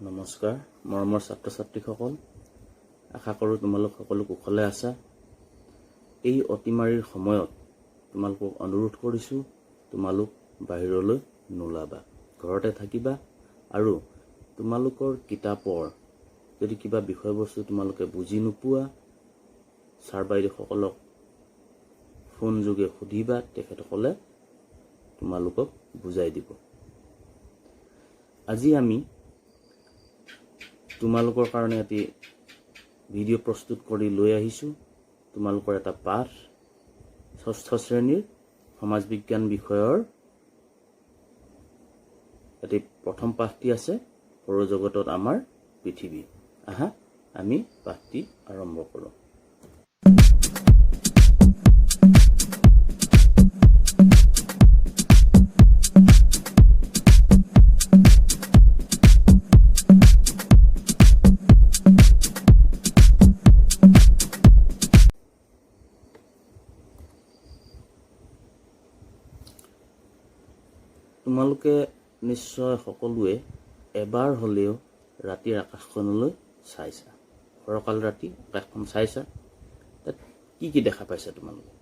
নমস্কাৰ মৰমৰ ছাত্ৰ ছাত্ৰীসকল, আশা কৰোঁ তোমালোক সকলো কুশলে আছা। এই অতিমাৰীৰ সময়ত তোমালোকক অনুৰোধ কৰিছোঁ, তোমালোক বাহিৰলৈ নোলাবা, ঘৰতে থাকিবা আৰু তোমালোকৰ কিতাপৰ যদি কিবা বিষয়বস্তু তোমালোকে বুজি নোপোৱা, ছাৰ বাইদেউসকলক ফোন যোগে সুধিবা, তেখেতসকলে তোমালোকক বুজাই দিব। আজি আমি তোমালোকৰ কাৰণে এটি ভিডিঅ' প্ৰস্তুত কৰি লৈ আহিছোঁ। তোমালোকৰ এটা পাঠ, ষষ্ঠ শ্ৰেণীৰ সমাজ বিজ্ঞান বিষয়ৰ এটি প্ৰথম পাঠটি আছে, সৌৰজগতত আমাৰ পৃথিৱী। আহা আমি পাঠটি আৰম্ভ কৰোঁ। তোমালোকে নিশ্চয় সকলোৱে এবাৰ হ'লেও ৰাতিৰ আকাশখনলৈ চাইছা, ফৰকাল ৰাতি আকাশখন চাইছা। তাত কি কি দেখা পাইছা তোমালোকে?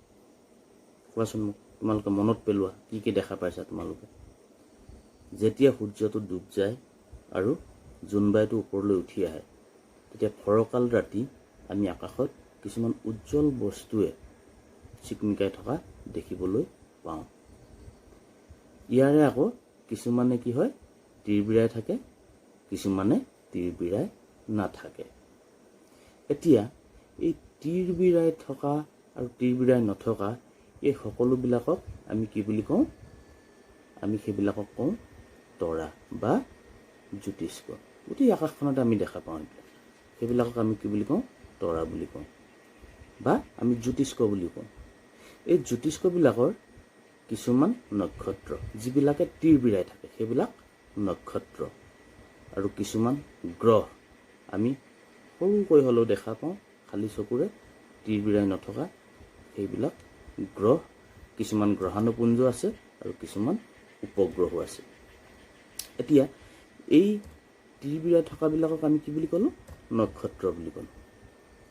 কোৱাচোন মোক, তোমালোকে মনত পেলোৱা, কি কি দেখা পাইছা তোমালোকে? যেতিয়া সূৰ্যটো ডুব যায় আৰু জোনবাইটো ওপৰলৈ উঠি আহে, তেতিয়া ফৰকাল ৰাতি আমি আকাশত কিছুমান উজ্জ্বল বস্তুৱে চিকমিকাই থকা দেখিবলৈ পাওঁ। ইয়াৰে আকৌ কিছুমানে কি হয়, তিৰবিৰাই থাকে, কিছুমানে তিৰবিৰাই নাথাকে। এতিয়া এই তিৰবিৰাই থকা আৰু তিৰবিৰাই নথকা এই সকলোবিলাকক আমি কি বুলি কওঁ? আমি সেইবিলাকক কওঁ তৰা বা জ্যোতিষ্ক। গোটেই আকাশখনতে আমি দেখা পাওঁ সেইবিলাকক আমি কি বুলি কওঁ? তৰা বুলি কওঁ বা আমি জ্যোতিষ্ক বুলি কওঁ। এই জ্যোতিষ্কবিলাকৰ কিছুমান নক্ষত্ৰ, যিবিলাকে তিৰবিৰাই থাকে, সেইবিলাক নক্ষত্ৰ। আৰু কিছুমান গ্ৰহ আমি সৰুকৈ হ'লেও দেখা পাওঁ, খালী চকুৰে, তিৰবিৰাই নথকা সেইবিলাক গ্ৰহ। কিছুমান গ্ৰহাণুপুঞ্জ আছে আৰু কিছুমান উপগ্ৰহো আছে। এতিয়া এই তিৰবিৰাই থকাবিলাকক আমি কি বুলি ক'লোঁ? নক্ষত্ৰ বুলি ক'লোঁ।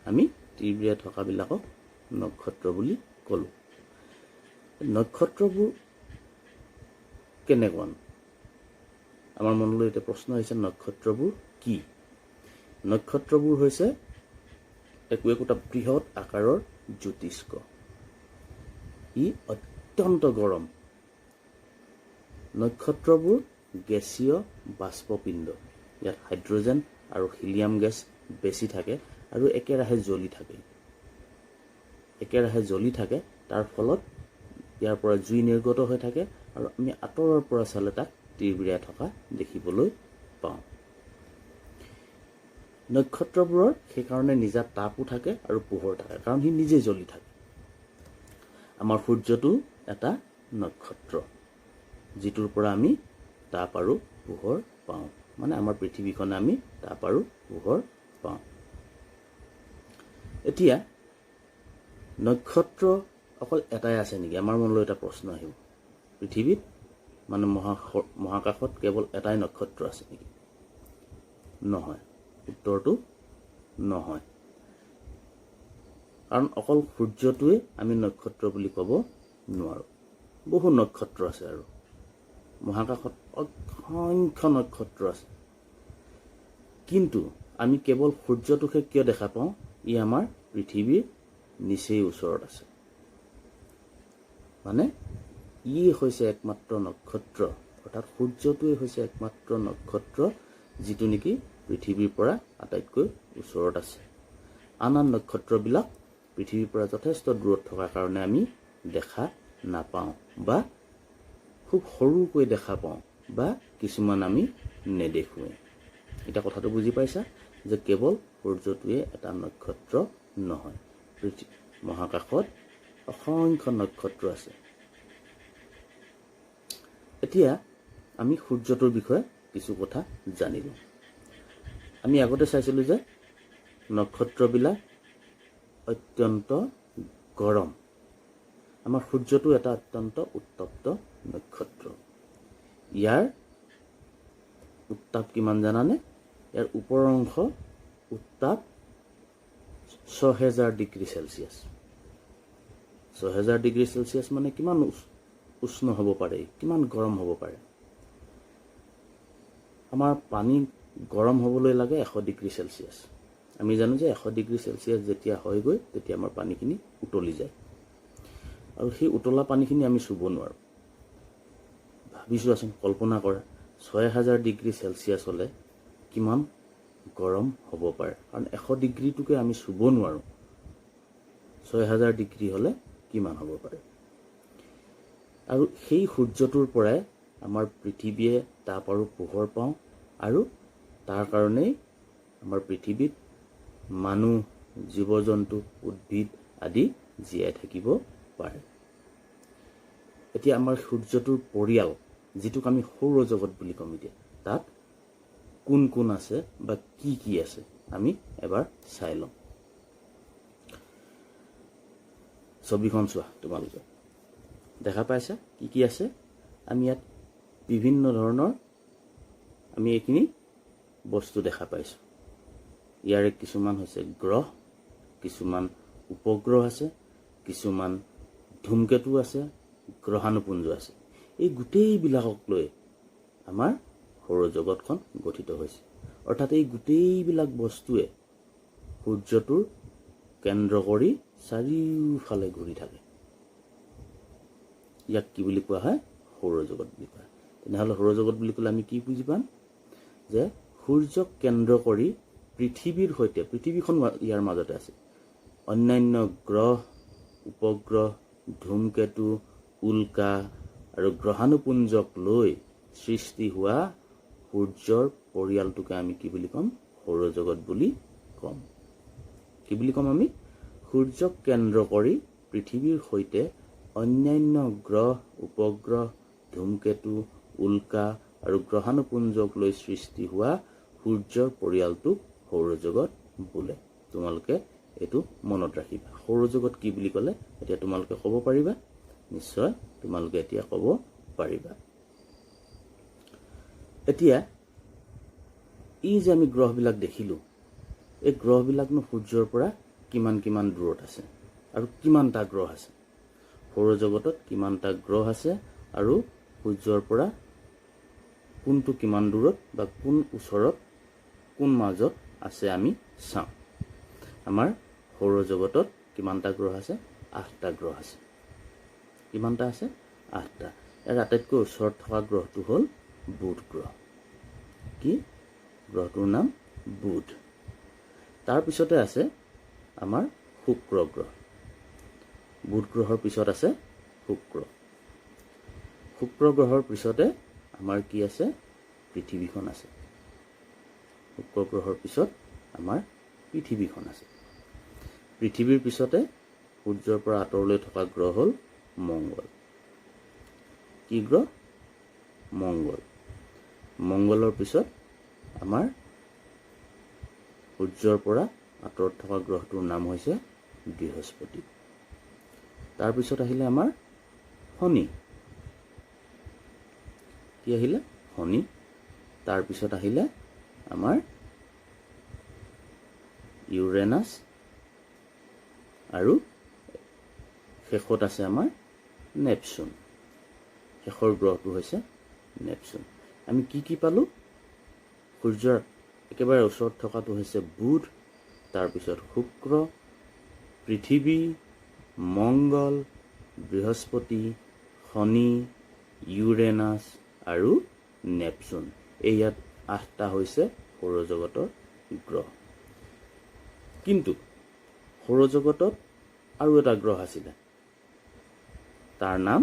আমি তিৰবিৰাই থকাবিলাকক নক্ষত্ৰ বুলি ক'লোঁ। নক্ষত্ৰবোৰ কেনেকুৱা? আমাৰ মনলৈ এতিয়া প্ৰশ্ন আহিছে, নক্ষত্ৰবোৰ কি? নক্ষত্ৰবোৰ হৈছে একোটা বৃহৎ আকাৰৰ জ্যোতিষ্ক। ই অত্যন্ত গৰম। নক্ষত্ৰবোৰ গেছীয় বাষ্পপিণ্ড। ইয়াত হাইড্ৰজেন আৰু হিলিয়াম গেছ বেছি থাকে আৰু একেৰাহে জ্বলি থাকে। তাৰ ফলত ইয়াৰ পৰা জুই নিৰ্গত হৈ থাকে আৰু আমি আঁতৰৰ পৰা চালে তাক তিৰবিৰাই থকা দেখিবলৈ পাওঁ। নক্ষত্ৰবোৰৰ সেইকাৰণে নিজা তাপো থাকে আৰু পোহৰ থাকে, কাৰণ সি নিজে জ্বলি থাকে। আমাৰ সূৰ্যটো এটা নক্ষত্ৰ, যিটোৰ পৰা আমি তাপ আৰু পোহৰ পাওঁ। মানে আমাৰ পৃথিৱীখনে আমি তাপ আৰু পোহৰ পাওঁ। এতিয়া নক্ষত্ৰ অকল এটাই আছে নেকি? আমাৰ মনলৈ এটা প্ৰশ্ন আহিব। পৃথিৱীত মানে মহাকাশত কেৱল এটাই নক্ষত্ৰ আছে নেকি? নহয়, উত্তৰটো নহয়। কাৰণ অকল সূৰ্যটোৱে আমি নক্ষত্ৰ বুলি ক'ব নোৱাৰোঁ। বহু নক্ষত্ৰ আছে আৰু মহাকাশত অসংখ্য নক্ষত্ৰ আছে। কিন্তু আমি কেৱল সূৰ্যটোকে কিয় দেখা পাওঁ? ই আমাৰ পৃথিৱীৰ নিচেই ওচৰত আছে। মানে ই হৈছে একমাত্ৰ নক্ষত্ৰ, অৰ্থাৎ সূৰ্যটোৱে হৈছে একমাত্ৰ নক্ষত্ৰ যিটো নেকি পৃথিৱীৰ পৰা আটাইতকৈ ওচৰত আছে। আন নক্ষত্ৰবিলাক পৃথিৱীৰ পৰা যথেষ্ট দূৰত থকাৰ কাৰণে আমি দেখা নাপাওঁ বা খুব সৰুকৈ দেখা পাওঁ বা কিছুমান আমি নেদেখোঁৱে। এতিয়া কথাটো বুজি পাইছা যে কেৱল সূৰ্যটোৱে এটা নক্ষত্ৰ নহয়, মহাকাশত অসংখ্য নক্ষত্ৰ আছে। এতিয়া আমি সূৰ্যটোৰ বিষয়ে কিছু কথা জানিলোঁ। আমি আগতে চাইছিলোঁ যে নক্ষত্ৰবিলাক অত্যন্ত গৰম। আমাৰ সূৰ্যটো এটা অত্যন্ত উত্তপ্ত নক্ষত্ৰ। ইয়াৰ উত্তাপ কিমান জানানে? ইয়াৰ ওপৰৰ অংশ উত্তাপ 6000 ডিগ্ৰী সেলসিয়াছ। 6000 ডিগ্ৰী সেলসিয়াছ মানে কিমান উষ্ণ হ'ব পাৰে, কিমান গৰম হ'ব পাৰে। আমাৰ পানী গৰম হ'বলৈ লাগে 100 ডিগ্ৰী সেলসিয়াছ। আমি জানো যে 100 ডিগ্ৰী সেলসিয়াছ যেতিয়া হয় গৈ তেতিয়া আমাৰ পানীখিনি উতলি যায়, আৰু সেই উতলা পানীখিনি আমি চুব নোৱাৰো। ভাবিছোৱাচোন, কল্পনা কৰা 6000 ডিগ্ৰী সেলসিয়াছ হ'লে কিমান গৰম হ'ব পাৰে, কাৰণ 100 ডিগ্ৰীটোকে আমি চুব নোৱাৰো। 6000 ডিগ্ৰী হ'লে কিমান হ'ব পাৰে। আৰু সেই সূৰ্যটোৰ পৰাই আমাৰ পৃথিৱীয়ে তাপ আৰু পোহৰ পাওঁ, আৰু তাৰ কাৰণেই আমাৰ পৃথিৱীত মানুহ, জীৱ জন্তু, উদ্ভিদ আদি জীয়াই থাকিব পাৰে। এতিয়া আমাৰ সূৰ্যটোৰ পৰিয়াল, যিটোক আমি সৌৰজগত বুলি কম, এতিয়া তাত কোন কোন আছে বা কি কি আছে আমি এবাৰ চাই লওঁ। ছবিখন চোৱা, তোমালোকে দেখা পাইছা কি কি আছে। আমি ইয়াত বিভিন্ন ধৰণৰ আমি এইখিনি বস্তু দেখা পাইছো। ইয়াৰে কিছুমান হৈছে গ্ৰহ, কিছুমান উপগ্ৰহ আছে, কিছুমান ধূমকেতু আছে, গ্ৰহাণুপুঞ্জ আছে। এই গোটেইবিলাকক লৈ আমাৰ সৌৰজগতখন গঠিত হৈছে। অৰ্থাৎ এই গোটেইবিলাক বস্তুৱে সূৰ্যটোৰ কেন্দ্ৰ কৰি চাৰিওফালে ঘূৰি থাকে। ইয়াক কি বুলি কোৱা হয়? সৌৰজগত বুলি কোৱা হয়। তেনেহ'লে সৌৰজগত বুলি ক'লে আমি কি বুজি পাম? যে সূৰ্যক কেন্দ্ৰ কৰি পৃথিৱীৰ সৈতে, পৃথিৱীখন ইয়াৰ মাজতে আছে, অন্যান্য গ্ৰহ, উপগ্ৰহ, ধূমকেতু, উল্কা আৰু গ্ৰহাণুপুঞ্জক লৈ সৃষ্টি হোৱা সূৰ্যৰ পৰিয়ালটোকে আমি কি বুলি ক'ম? সৌৰজগত বুলি ক'ম। কি বুলি ক'ম আমি? সূৰ্যক কেন্দ্ৰ কৰি পৃথিৱীৰ সৈতে অন্যান্য গ্ৰহ, উপগ্ৰহ, ধূমকেতু, উল্কা আৰু গ্ৰহাণুপুঞ্জক লৈ সৃষ্টি হোৱা সূৰ্যৰ পৰিয়ালটোক সৌৰজগত বোলে। তোমালোকে এইটো মনত ৰাখিবা। সৌৰজগত কি বুলি ক'লে এতিয়া তোমালোকে ক'ব পাৰিবা? নিশ্চয় তোমালোকে এতিয়া ক'ব পাৰিবা। এতিয়া এই যে আমি গ্ৰহবিলাক দেখিলো, এই গ্ৰহবিলাকনো সূৰ্যৰ পৰা কিমান কিমান দূৰত আছে আৰু কিমানটা গ্ৰহ আছে? সৌৰজগতত কিমানটা গ্ৰহ আছে আৰু সূৰ্যৰ পৰা কোনটো কিমান দূৰত বা কোন ওচৰত, কোন মাজত আছে আমি চাওঁ। আমাৰ সৌৰজগতত কিমানটা গ্ৰহ আছে? 8টা গ্ৰহ আছে। কিমানটা আছে? 8টা। ইয়াৰ আটাইতকৈ ওচৰত থকা গ্ৰহটো হ'ল বুধ গ্ৰহ। কি গ্ৰহটোৰ নাম? বুধ। তাৰ পিছতে আছে আমাৰ শুক্ৰ গ্ৰহ। বুধ গ্ৰহৰ পিছত আছে শুক্ৰ। শুক্ৰ গ্ৰহৰ পিছতে আমাৰ কি আছে? পৃথিৱীখন আছে। শুক্ৰ গ্ৰহৰ পিছত আমাৰ পৃথিৱীখন আছে। পৃথিৱীৰ পিছতে সূৰ্যৰ পৰা আঁতৰলৈ থকা গ্ৰহ হ'ল মংগল। কি গ্ৰহ? মংগল। মংগলৰ পিছত আমাৰ সূৰ্যৰ পৰা আঁতৰত থকা গ্ৰহটোৰ নাম হৈছে বৃহস্পতি। তাৰপিছত আহিলে আমাৰ শনি। কি আহিলে? শনি। তাৰপিছত আহিলে আমাৰ ইউৰেনাছ, আৰু শেষত আছে আমাৰ নেপচুন। শেষৰ গ্ৰহটো হৈছে নেপচুন। আমি কি কি পালো? সূৰ্যৰ একেবাৰে ওচৰত থকাটো হৈছে বুধ, তাৰপিছত শুক্ৰ, পৃথিৱী, মংগল, বৃহস্পতি, শনি, ইউৰেনাছ আৰু নেপচুন। এই ইয়াত 8টা হৈছে সৌৰজগতৰ গ্ৰহ। কিন্তু সৌৰজগতত আৰু এটা গ্ৰহ আছিলে, তাৰ নাম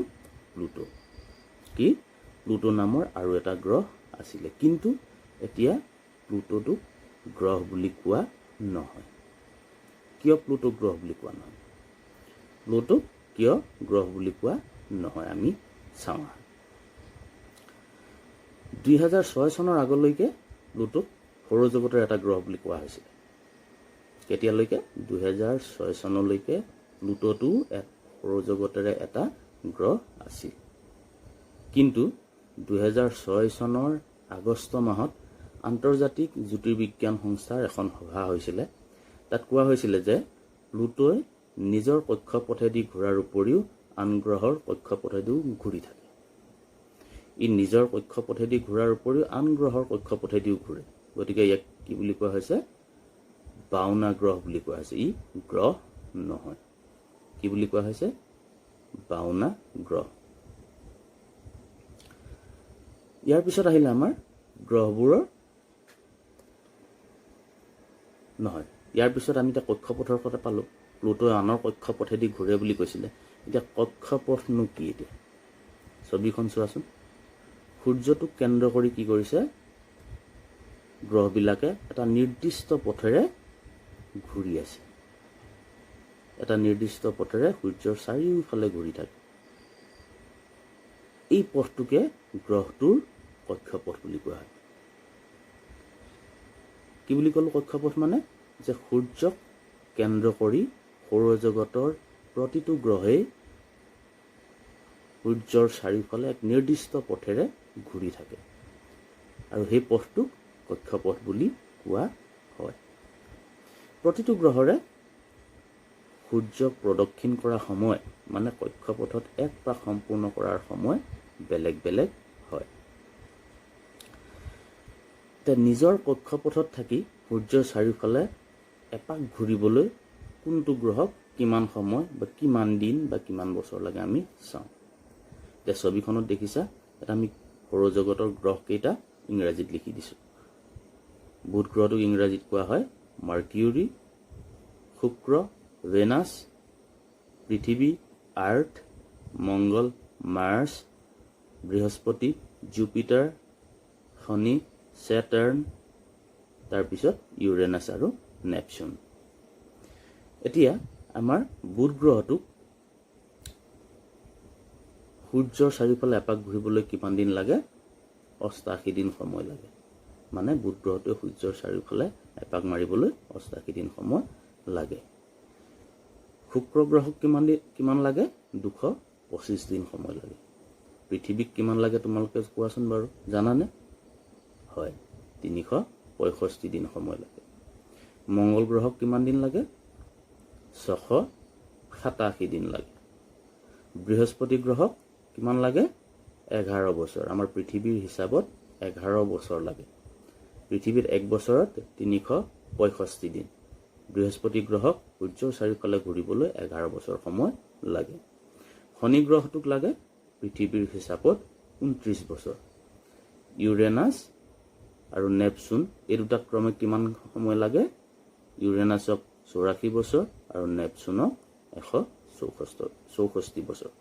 প্লুটো। কি? প্লুটো নামৰ আৰু এটা গ্ৰহ আছিলে। কিন্তু এতিয়া প্লুটোটোক গ্ৰহ বুলি কোৱা নহয়। কিয় প্লুটোক গ্ৰহ বুলি কোৱা নহয়? প্লুটোক কিয় গ্ৰহ বুলি কোৱা নহয় আমি চাওঁ। 2006 চনৰ আগলৈকে প্লুটোক সৌৰজগতৰ এটা গ্ৰহ বুলি কোৱা হৈছিলে। কেতিয়ালৈকে? 2006 চনলৈকে প্লুটোটো সৌৰজগতৰে এটা গ্ৰহ আছিল। কিন্তু 2006 চনৰ আগষ্ট মাহত আন্তৰ্জাতিক জ্যোতিৰ্বিজ্ঞান সংস্থাৰ এখন সভা হৈছিলে। তাত কোৱা হৈছিলে যে প্লুটোই নিজৰ কক্ষপথেদি ঘূৰাৰ উপৰিও আন গ্ৰহৰ কক্ষপথেদিও ঘূৰি থাকে। ই নিজৰ কক্ষপথেদি ঘূৰাৰ উপৰিও আন গ্ৰহৰ কক্ষপথেদিও ঘূৰে, গতিকে ইয়াক কি বুলি কোৱা হৈছে? বাওনা গ্ৰহ বুলি কোৱা হৈছে। ই গ্ৰহ নহয়। কি বুলি কোৱা হৈছে? বাওনা গ্ৰহ। ইয়াৰ পিছত আহিলে আমাৰ গ্ৰহবোৰৰ নহয়। ইয়াৰ পিছত আমি এতিয়া কক্ষপথৰ কথা পালো। প্লুটোই আনৰ কক্ষপথেদি ঘূৰে বুলি কৈছিলে। এতিয়া কক্ষপথনো কি? এতিয়া ছবিখন চোৱাচোন। সূৰ্যটোক কেন্দ্ৰ কৰি কি কৰিছে? গ্ৰহবিলাকে এটা নিৰ্দিষ্ট পথেৰে ঘূৰি আছে। এটা নিৰ্দিষ্ট পথেৰে সূৰ্যৰ চাৰিওফালে ঘূৰি থাকে। এই পথটোকে গ্ৰহটোৰ কক্ষপথ বুলি কোৱা হয়। কি বুলি ক'লো? কক্ষপথ মানে যে সূৰ্যক কেন্দ্ৰ কৰি সৌৰজগতৰ প্ৰতিটো গ্ৰহেই সূৰ্যৰ চাৰিওফালে এক নিৰ্দিষ্ট পথেৰে ঘূৰি থাকে, আৰু সেই পথটোক কক্ষপথ বুলি কোৱা হয়। প্ৰতিটো গ্ৰহৰে সূৰ্যক প্ৰদক্ষিণ কৰা সময় মানে কক্ষপথত এক পাক সম্পূৰ্ণ কৰাৰ সময় বেলেগ বেলেগ হয়। নিজৰ কক্ষপথত থাকি সূৰ্যৰ চাৰিওফালে এপাক ঘূৰিবলৈ কোনটো গ্ৰহক কিমান সময় বা কিমান দিন বা কিমান বছৰ লাগে আমি চাওঁ। এতিয়া ছবিখনত দেখিছা, এটা আমি সৌৰজগতৰ গ্ৰহকেইটা ইংৰাজীত লিখি দিছোঁ। বুধ গ্ৰহটোক ইংৰাজীত কোৱা হয় মাৰ্কিউৰী, শুক্ৰ, ভেনাছ, পৃথিৱী, আৰ্থ, মংগল, মাৰ্চ, বৃহস্পতি, জুপিটাৰ, শনি, ছেটাৰ্ণ, তাৰপিছত ইউৰেনাছ আৰু নেপচুন। এতিয়া আমাৰ বুধ গ্ৰহটোক সূৰ্যৰ চাৰিওফালে এপাক ঘূৰিবলৈ কিমান দিন লাগে? 88 দিন সময় লাগে। মানে বুধ গ্ৰহটোৱে সূৰ্যৰ চাৰিওফালে এপাক মাৰিবলৈ 88 দিন সময় লাগে। শুক্ৰ গ্ৰহক কিমান লাগে? 225 দিন সময় লাগে। পৃথিৱীক কিমান লাগে তোমালোকে কোৱাচোন বাৰু, জানানে? হয়, 365 দিন সময় লাগে। মংগল গ্ৰহক কিমান দিন লাগে? 687 দিন লাগে। বৃহস্পতি গ্ৰহক কিমান লাগে? 11 বছৰ। আমাৰ পৃথিৱীৰ হিচাপত 11 বছৰ লাগে। পৃথিৱীত এক বছৰত 365 দিন। বৃহস্পতি গ্ৰহক সূৰ্যৰ চাৰিওফালে ঘূৰিবলৈ 11 বছৰ সময় লাগে। শনি গ্ৰহটোক লাগে পৃথিৱীৰ হিচাপত 29 বছৰ। ইউৰেনাছ আৰু নেপচুন এই দুটা ক্ৰমে কিমান সময় লাগে? ইউৰেনাছক 84 বছৰ আৰু নেপচুনক 164 বছৰ।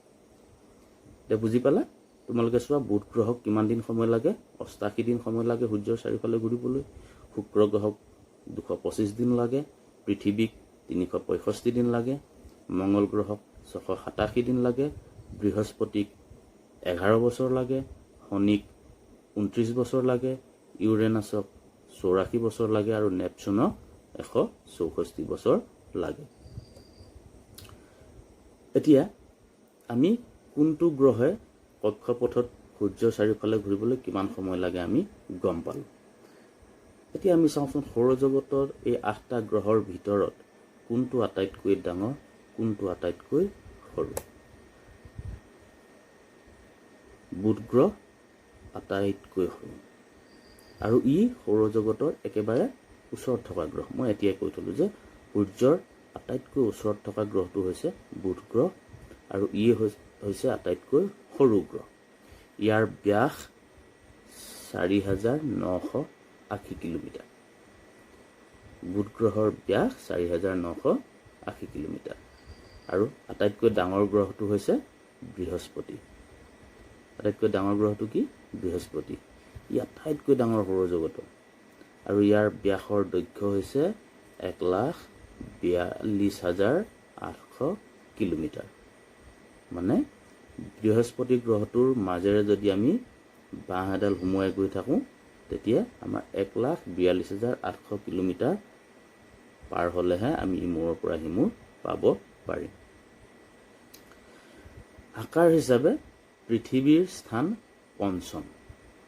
এতিয়া বুজি পালা? তোমালোকে চোৱা, বুধ গ্ৰহক কিমান দিন সময় লাগে? 88 দিন সময় লাগে সূৰ্যৰ চাৰিওফালে ঘূৰিবলৈ। শুক্ৰ গ্ৰহক 225 দিন লাগে। পৃথিৱীক 365 দিন লাগে। মংগল গ্ৰহক 687 দিন লাগে। বৃহস্পতিক 11 বছৰ লাগে। শনিক 29 বছৰ লাগে। ইউৰেনাছক 84 বছৰ লাগে আৰু নেপচুনক 164 বছৰ লাগে। এতিয়া আমি কোনটো গ্ৰহে কক্ষপথত সূৰ্যৰ চাৰিওফালে ঘূৰিবলৈ কিমান সময় লাগে আমি গম পালোঁ। এতিয়া আমি চাওঁচোন, সৌৰজগতৰ এই 8টা গ্ৰহৰ ভিতৰত কোনটো আটাইতকৈ ডাঙৰ, কোনটো আটাইতকৈ সৰু? বুধ গ্ৰহ আটাইতকৈ সৰু, আৰু ই সৌৰজগতৰ একেবাৰে ওচৰত থকা গ্ৰহ। মই এতিয়াই কৈ থলোঁ যে সূৰ্যৰ আটাইতকৈ ওচৰত থকা গ্ৰহটো হৈছে বুধ গ্ৰহ, আৰু ই হৈছে আটাইতকৈ সৰু গ্ৰহ। ইয়াৰ ব্যাস 4980 কিলোমিটাৰ। বুধ গ্ৰহৰ ব্যাস 4980 কিলোমিটাৰ। আৰু আটাইতকৈ ডাঙৰ গ্ৰহটো হৈছে বৃহস্পতি। আটাইতকৈ ডাঙৰ গ্ৰহটো কি? বৃহস্পতি। ই আটাইতকৈ ডাঙৰ সৌৰজগতৰ, আৰু ইয়াৰ ব্যাসৰ দৈৰ্ঘ্য হৈছে 1,42,800 কিলোমিটাৰ। মানে বৃহস্পতি গ্ৰহটোৰ মাজেৰে যদি আমি বাঁহ এডাল সুমুৱাই গৈ থাকোঁ, তেতিয়া আমাৰ 1,42,800 কিলোমিটাৰ পাৰ হ'লেহে আমি ইমূৰৰ পৰা সিমূৰ পাব পাৰিম। আকাৰ হিচাপে পৃথিৱীৰ স্থান পঞ্চম,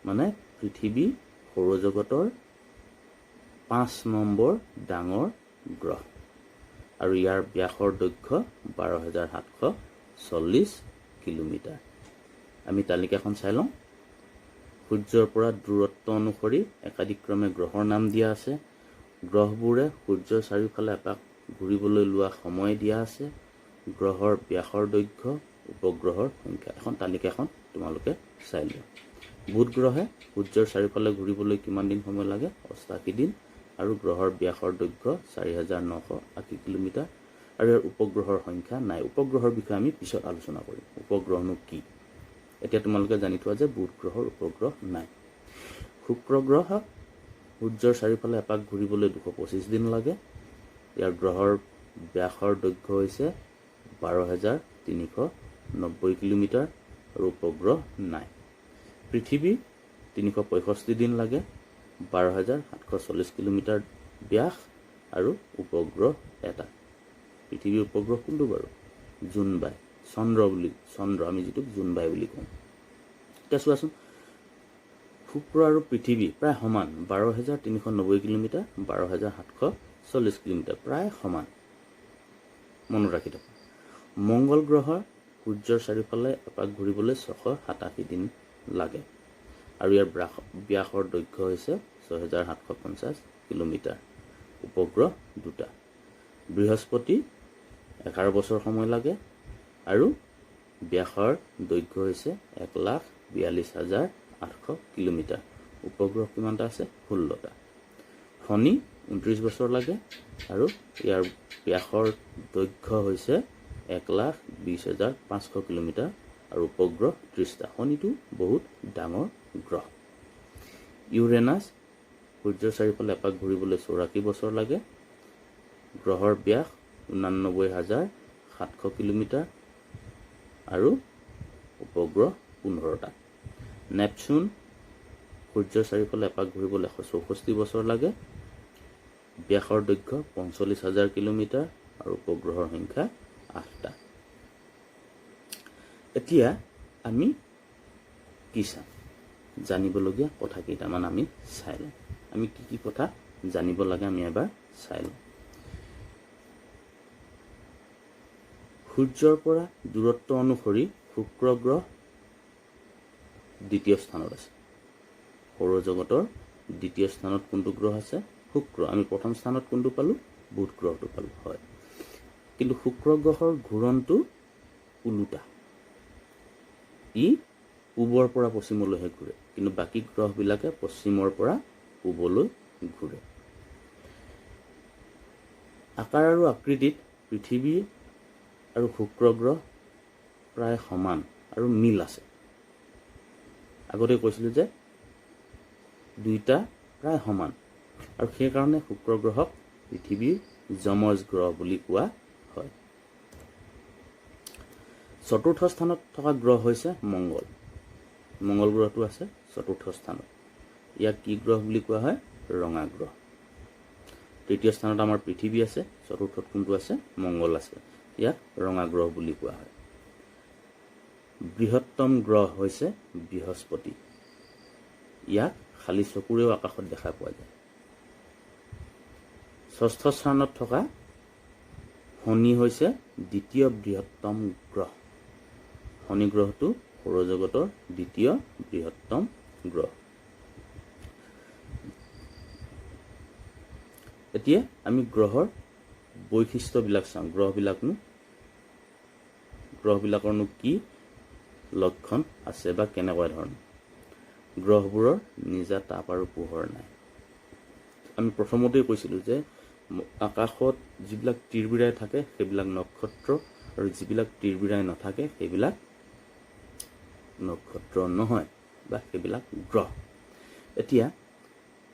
মানে পৃথিৱী সৌৰজগতৰ 5 নম্বৰ ডাঙৰ গ্ৰহ আৰু ইয়াৰ ব্যাসৰ দৈৰ্ঘ্য 12,740 কিলোমিটাৰ। আমি তালিকাখন চাই লওঁ। সূৰ্যৰ পৰা দূৰত্ব অনুসৰি একাদিক্ৰমে গ্ৰহৰ নাম দিয়া আছে। গ্ৰহবোৰে সূৰ্যৰ চাৰিওফালে এপাক ঘূৰিবলৈ লোৱা সময় দিয়া আছে। গ্ৰহৰ ব্যাসৰ দৈৰ্ঘ্য, উপগ্ৰহৰ সংখ্যা। এখন তালিকাখন তোমালোকে চাই লোৱা। বুধ গ্ৰহে সূৰ্যৰ চাৰিওফালে ঘূৰিবলৈ কিমান দিন সময় লাগে? 88 দিন। আৰু গ্ৰহৰ ব্যাসৰ দৈৰ্ঘ্য 4,980 কিলোমিটাৰ। আৰু ইয়াৰ উপগ্ৰহৰ সংখ্যা নাই। উপগ্ৰহৰ বিষয়ে আমি পিছত আলোচনা কৰিম। উপগ্ৰহনো কি? এতিয়া তোমালোকে জানি থোৱা যে বুধ গ্ৰহৰ উপগ্ৰহ নাই। শুক্ৰ গ্ৰহ সূৰ্যৰ চাৰিওফালে এপাক ঘূৰিবলৈ 225 দিন লাগে। ইয়াৰ গ্ৰহৰ ব্যাসৰ দৈৰ্ঘ্য হৈছে 12,390 কিলোমিটাৰ আৰু উপগ্ৰহ নাই। পৃথিৱী 365 দিন লাগে, 12,740 কিলোমিটাৰ ব্যাস আৰু উপগ্ৰহ এটা। পৃথিৱীৰ উপগ্ৰহ কোনটো বাৰু? জোনবাই, চন্দ্ৰ আমি যিটো জোনবাই বুলি কওঁ। এতিয়া চোৱাচোন, শুক্ৰ আৰু পৃথিৱী প্ৰায় সমান, 12,390 কিলোমিটাৰ, 12,740 কিলোমিটাৰ, প্ৰায় সমান। মনত ৰাখি থাকক। মংগল গ্ৰহৰ সূৰ্যৰ চাৰিওফালে এপাক ঘূৰিবলৈ 687 দিন লাগে আৰু ইয়াৰ ব্যাসৰ দৈৰ্ঘ্য হৈছে 6,750 কিলোমিটাৰ। উপগ্ৰহ দুটা। বৃহস্পতি 11 বছৰ সময় লাগে আৰু ব্যাসৰ দৈৰ্ঘ্য হৈছে 1,42,800 কিলোমিটাৰ। উপগ্ৰহ কিমানটা আছে? 16টা। শনি 29 বছৰ লাগে আৰু ইয়াৰ ব্যাসৰ দৈৰ্ঘ্য হৈছে 1,20,500 কিলোমিটাৰ আৰু উপগ্ৰহ 30টা। শনিটো বহুত ডাঙৰ গ্ৰহ। ইউৰেনাছ সূৰ্যৰ চাৰিওফালে এপাক ঘূৰিবলৈ 84 বছৰ লাগে। গ্ৰহৰ ব্যাস 89,700 কিলোমিটাৰ আৰু উপগ্ৰহ 15টা। নেপচুন সূৰ্যৰ চাৰিওফালে এপাক ঘূৰিবলৈ 164 বছৰ লাগে। ব্যাসৰ দৈৰ্ঘ্য 45,000 কিলোমিটাৰ আৰু উপগ্ৰহৰ সংখ্যা 8টা। এতিয়া আমি কি চাম? জানিবলগীয়া কথা কেইটামান আমি চাই লওঁ। আমি কি কি কথা জানিব লাগে আমি এবাৰ চাই লওঁ। সূৰ্যৰ পৰা দূৰত্ব অনুসৰি শুক্ৰ গ্ৰহ দ্বিতীয় স্থানত আছে। সৌৰজগতৰ দ্বিতীয় স্থানত কোনটো গ্ৰহ আছে? শুক্ৰ। আমি প্ৰথম স্থানত কোনটো পালো? বুধ গ্ৰহটো পালো। হয়, কিন্তু শুক্ৰ গ্ৰহৰ ঘূৰণটো ওলোটা। ই পূবৰ পৰা পশ্চিমলৈহে ঘূৰে, কিন্তু বাকী গ্ৰহবিলাকে পশ্চিমৰ পৰা পূবলৈ ঘূৰে। আকাৰ আৰু আকৃতিত পৃথিৱী আৰু শুক্ৰ গ্ৰহ প্ৰায় সমান আৰু মিল আছে। আগতে কৈছিলোঁ যে দুইটা প্ৰায় সমান আৰু সেইকাৰণে শুক্ৰ গ্ৰহক পৃথিৱীৰ যমজ গ্ৰহ বুলি কোৱা হয়। চতুৰ্থ স্থানত থকা গ্ৰহ হৈছে মংগল। মংগল গ্ৰহটো আছে চতুৰ্থ স্থানত। ইয়াক কি গ্ৰহ বুলি কোৱা হয়? ৰঙা গ্ৰহ। তৃতীয় স্থানত আমাৰ পৃথিৱী আছে, চতুৰ্থত কোনটো আছে? মংগল আছে। ইয়াক ৰঙা গ্ৰহ বুলি কোৱা হয়। বৃহত্তম গ্ৰহ হৈছে বৃহস্পতি। ইয়াক খালী চকুৰেও আকাশত দেখা পোৱা যায়। ষষ্ঠ স্থানত থকা শনি হৈছে দ্বিতীয় বৃহত্তম গ্ৰহ। শনি গ্ৰহটো সৌৰজগতৰ দ্বিতীয় বৃহত্তম গ্ৰহ। এতিয়া আমি গ্ৰহৰ বৈশিষ্ট্যবিলাক চাওঁ। গ্ৰহবিলাকৰনো কি লক্ষণ আছে বা কেনেকুৱা ধৰণৰ? গ্ৰহবোৰৰ নিজা তাপ আৰু পোহৰ নাই। আমি প্ৰথমতেই কৈছিলোঁ যে আকাশত যিবিলাক তিৰবিৰাই থাকে সেইবিলাক নক্ষত্ৰ আৰু যিবিলাক তিৰবিৰাই নাথাকে সেইবিলাক নক্ষত্ৰ নহয় বা সেইবিলাক গ্ৰহ। এতিয়া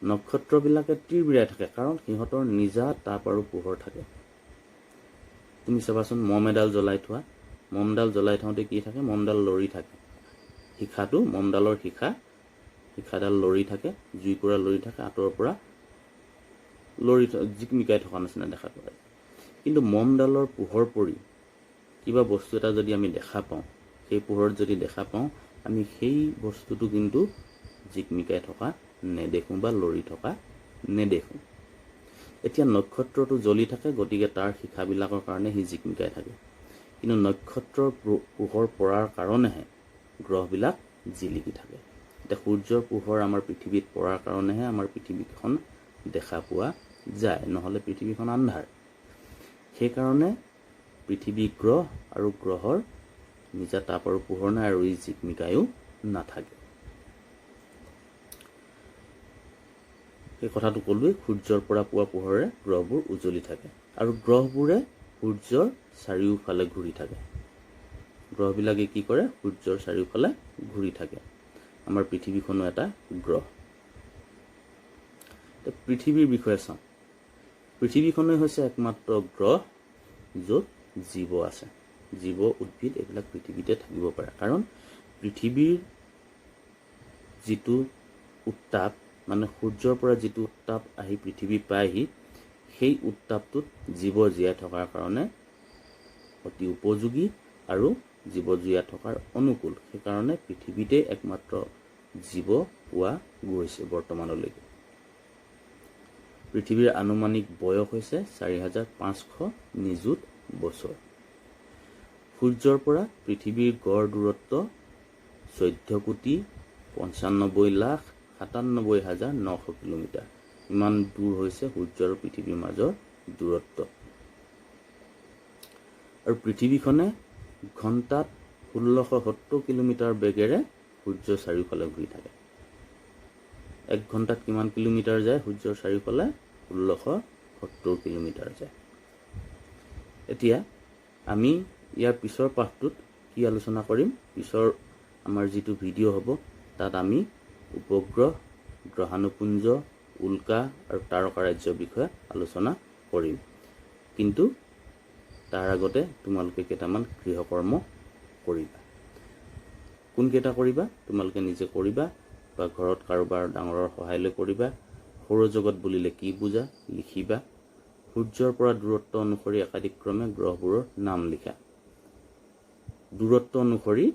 নক্ষত্ৰবিলাকে তিৰবিৰাই থাকে কাৰণ সিহঁতৰ নিজা তাপ আৰু পোহৰ থাকে। তুমি চাবাচোন, মম এডাল জ্বলাই থোৱা, মমডাল জ্বলাই থওঁতে কি থাকে? মমডাল লৰি থাকে। শিখাটো, মমডালৰ শিখাডাল লৰি থাকে, জুইকুৰা লৰি থাকে, আঁতৰৰ পৰা জিকমিকাই থকা নিচিনা দেখা পোৱা যায়। কিন্তু মমডালৰ পোহৰ পৰি কিবা বস্তু এটা যদি আমি দেখা পাওঁ, সেই পোহৰত যদি দেখা পাওঁ, আমি সেই বস্তুটো কিন্তু জিকমিকাই থকা নেদেখোঁ বা লৰি থকা নেদেখোঁ। এতিয়া নক্ষত্ৰটো জ্বলি থাকে, গতিকে তাৰ শিখাবিলাকৰ কাৰণে সি জিকমিকাই থাকে। কিন্তু নক্ষত্ৰৰ পোহৰ পৰাৰ কাৰণেহে গ্ৰহবিলাক জিলিকি থাকে। এতিয়া সূৰ্যৰ পোহৰ আমাৰ পৃথিৱীত পৰাৰ কাৰণেহে আমাৰ পৃথিৱীখন দেখা পোৱা যায়, নহ'লে পৃথিৱীখন আন্ধাৰ। সেইকাৰণে পৃথিৱী গ্ৰহ আৰু গ্ৰহৰ নিজা তাপ আৰু পোহৰ নাই, আৰু ই জিকমিকায়ো নাথাকে। সেই কথাটো ক'লোৱে, সূৰ্যৰ পৰা পোৱা পোহৰে গ্ৰহবোৰ উজ্বলি থাকে, আৰু গ্ৰহবোৰে সূৰ্যৰ চাৰিওফালে ঘূৰি থাকে। গ্ৰহবিলাকে কি কৰে? সূৰ্যৰ চাৰিওফালে ঘূৰি থাকে। আমাৰ পৃথিৱীখনো এটা গ্ৰহ। পৃথিৱীৰ বিষয়ে চাওঁ। পৃথিৱীখনেই হৈছে একমাত্ৰ গ্ৰহ য'ত জীৱ আছে। জীৱ, উদ্ভিদ এইবিলাক পৃথিৱীতে থাকিব পাৰে, কাৰণ পৃথিৱীৰ যিটো উত্তাপ, মানে সূৰ্যৰ পৰা যিটো উত্তাপ আহি পৃথিৱী পায়হি, সেই উত্তাপটোত জীৱ জীয়াই থকাৰ কাৰণে অতি উপযোগী আৰু জীৱ জীয়াই থকাৰ অনুকূল। সেইকাৰণে পৃথিৱীতে একমাত্ৰ জীৱ পোৱা গৈছে বৰ্তমানলৈকে। পৃথিৱীৰ আনুমানিক বয়স হৈছে ৪৫০০ নিযুত বছৰ। সূৰ্যৰ পৰা পৃথিৱীৰ গড় দূৰত্ব ১৪,৯৫,৯৭,৯হাজাৰ কিলোমিটাৰ। ইমান দূৰ হৈছে সূৰ্য আৰু পৃথিৱীৰ মাজৰ দূৰত্ব। আৰু পৃথিৱীখনে ঘণ্টাত ১৬৭০ কিলোমিটাৰ বেগেৰে সূৰ্যৰ চাৰিওফালে ঘূৰি থাকে। ১ ঘণ্টাত কিমান কিলোমিটাৰ যায় সূৰ্যৰ চাৰিওফালে? ১৬৭০ কিলোমিটাৰ যায়। এতিয়া আমি ইয়াৰ পিছৰ পাঠটোত কি আলোচনা কৰিম? পিছৰ আমাৰ যিটো ভিডিঅ' হ'ব, তাত আমি উপগ্ৰহ, গ্ৰহাণুপুঞ্জ, উল্কা আৰু তাৰকাৰাজ্যৰ বিষয়ে আলোচনা কৰিম। কিন্তু তাৰ আগতে তোমালোকে কেইটামান গৃহকৰ্ম কৰিবা। কোনকেইটা কৰিবা? তোমালোকে নিজে কৰিবা বা ঘৰত কাৰোবাৰ ডাঙৰৰ সহায় লৈ কৰিবা। সৌৰজগত বুলিলে কি বুজা লিখিবা। সূৰ্যৰ পৰা দূৰত্ব অনুসৰি একাদিক্ৰমে গ্ৰহবোৰৰ নাম লিখা। দূৰত্ব অনুসৰি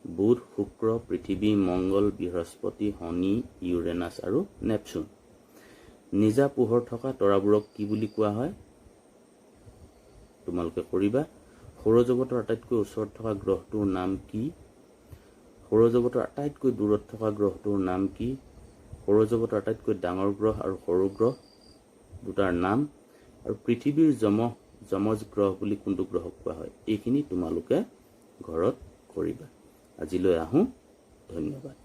বুধ, শুক্ৰ, পৃথিৱী, মংগল, বৃহস্পতি, শনি, ইউৰেনাছ আৰু নেপচুন। নিজা পোহৰ থকা তৰাবোৰক কি বুলি কোৱা হয়? তোমালোকে কৰিবা। সৌৰজগতৰ আটাইতকৈ ওচৰত থকা গ্ৰহটোৰ নাম কি? সৌৰজগতৰ আটাইতকৈ দূৰত থকা গ্ৰহটোৰ নাম কি? সৌৰজগতৰ আটাইতকৈ ডাঙৰ গ্ৰহ আৰু সৰু গ্ৰহ দুটাৰ নাম, আৰু পৃথিৱীৰ যমজ গ্ৰহ বুলি কোনটো গ্ৰহক কোৱা হয়? এইখিনি তোমালোকে ঘৰত কৰিবা। আজিলৈ আহোঁ। ধন্যবাদ।